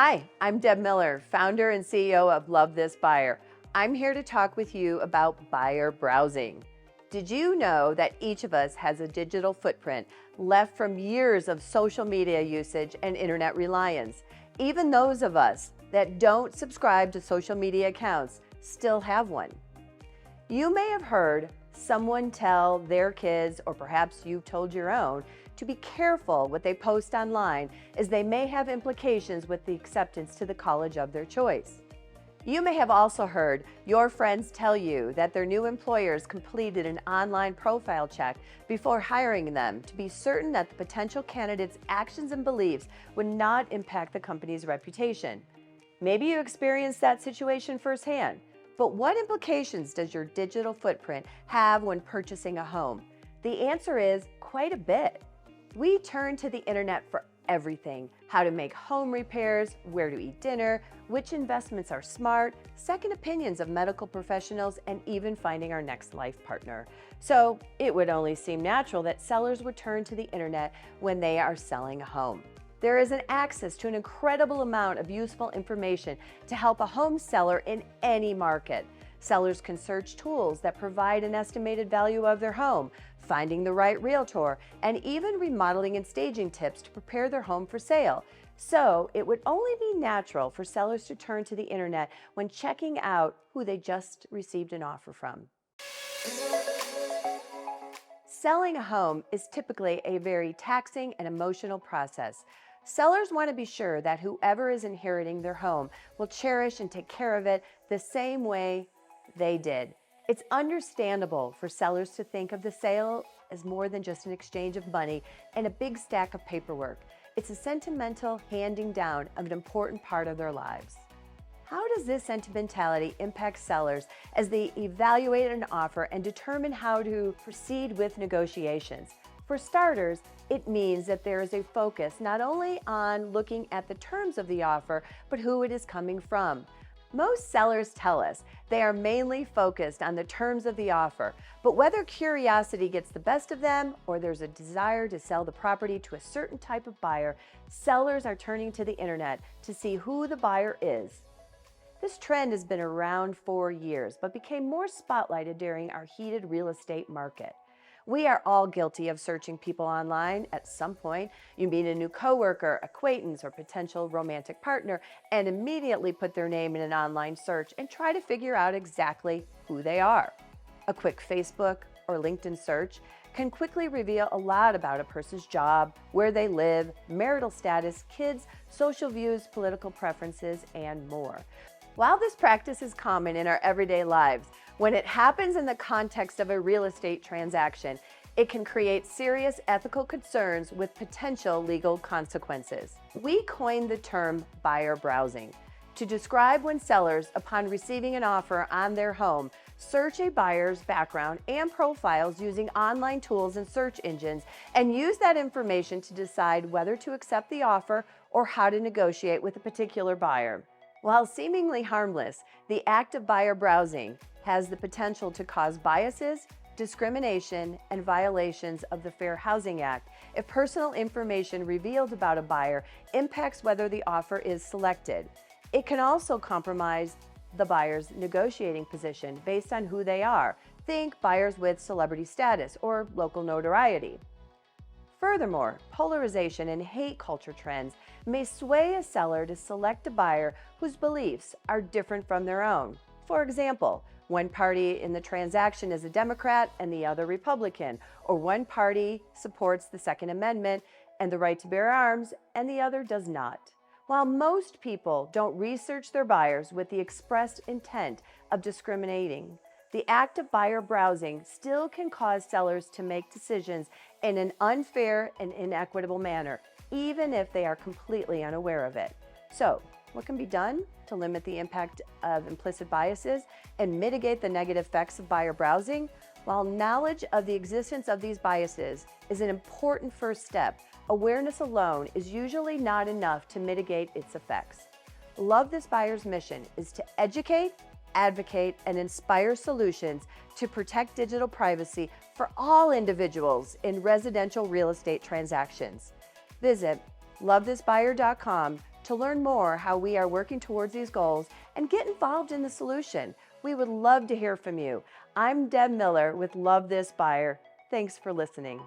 Hi, I'm Deb Miller, founder and CEO of Love This Buyer. I'm here to talk with you about buyer browsing. Did you know that each of us has a digital footprint left from years of social media usage and internet reliance? Even those of us that don't subscribe to social media accounts still have one. You may have heard someone tell their kids, or perhaps you've told your own, to be careful what they post online, as they may have implications with the acceptance to the college of their choice. You may have also heard your friends tell you that their new employers completed an online profile check before hiring them to be certain that the potential candidate's actions and beliefs would not impact the company's reputation. Maybe you experienced that situation firsthand, but what implications does your digital footprint have when purchasing a home? The answer is quite a bit. We turn to the internet for everything: how to make home repairs, where to eat dinner, which investments are smart, second opinions of medical professionals, and even finding our next life partner. So it would only seem natural that sellers would turn to the internet when they are selling a home. There is an access to an incredible amount of useful information to help a home seller in any market. Sellers can search tools that provide an estimated value of their home, finding the right realtor, and even remodeling and staging tips to prepare their home for sale. So it would only be natural for sellers to turn to the internet when checking out who they just received an offer from. Selling a home is typically a very taxing and emotional process. Sellers want to be sure that whoever is inheriting their home will cherish and take care of it the same way they did. It's understandable for sellers to think of the sale as more than just an exchange of money and a big stack of paperwork. It's a sentimental handing down of an important part of their lives. How does this sentimentality impact sellers as they evaluate an offer and determine how to proceed with negotiations? For starters, it means that there is a focus not only on looking at the terms of the offer, but who it is coming from. Most sellers tell us they are mainly focused on the terms of the offer, but whether curiosity gets the best of them or there's a desire to sell the property to a certain type of buyer, sellers are turning to the internet to see who the buyer is. This trend has been around for years, but became more spotlighted during our heated real estate market. We are all guilty of searching people online at some point. You meet a new coworker, acquaintance, or potential romantic partner and immediately put their name in an online search and try to figure out exactly who they are. A quick Facebook or LinkedIn search can quickly reveal a lot about a person's job, where they live, marital status, kids, social views, political preferences, and more. While this practice is common in our everyday lives, when it happens in the context of a real estate transaction, it can create serious ethical concerns with potential legal consequences. We coined the term buyer browsing to describe when sellers, upon receiving an offer on their home, search a buyer's background and profiles using online tools and search engines and use that information to decide whether to accept the offer or how to negotiate with a particular buyer. While seemingly harmless, the act of buyer browsing has the potential to cause biases, discrimination, and violations of the Fair Housing Act if personal information revealed about a buyer impacts whether the offer is selected. It can also compromise the buyer's negotiating position based on who they are. Think buyers with celebrity status or local notoriety. Furthermore, polarization and hate culture trends may sway a seller to select a buyer whose beliefs are different from their own. For example, one party in the transaction is a Democrat and the other Republican, or one party supports the Second Amendment and the right to bear arms and the other does not. While most people don't research their buyers with the expressed intent of discriminating, the act of buyer browsing still can cause sellers to make decisions in an unfair and inequitable manner, even if they are completely unaware of it. So, what can be done to limit the impact of implicit biases and mitigate the negative effects of buyer browsing? While knowledge of the existence of these biases is an important first step, awareness alone is usually not enough to mitigate its effects. Love This Buyer's mission is to educate, advocate, and inspire solutions to protect digital privacy for all individuals in residential real estate transactions. Visit lovethisbuyer.com to learn more how we are working towards these goals and get involved in the solution. We would love to hear from you. I'm Deb Miller with Love This Buyer. Thanks for listening.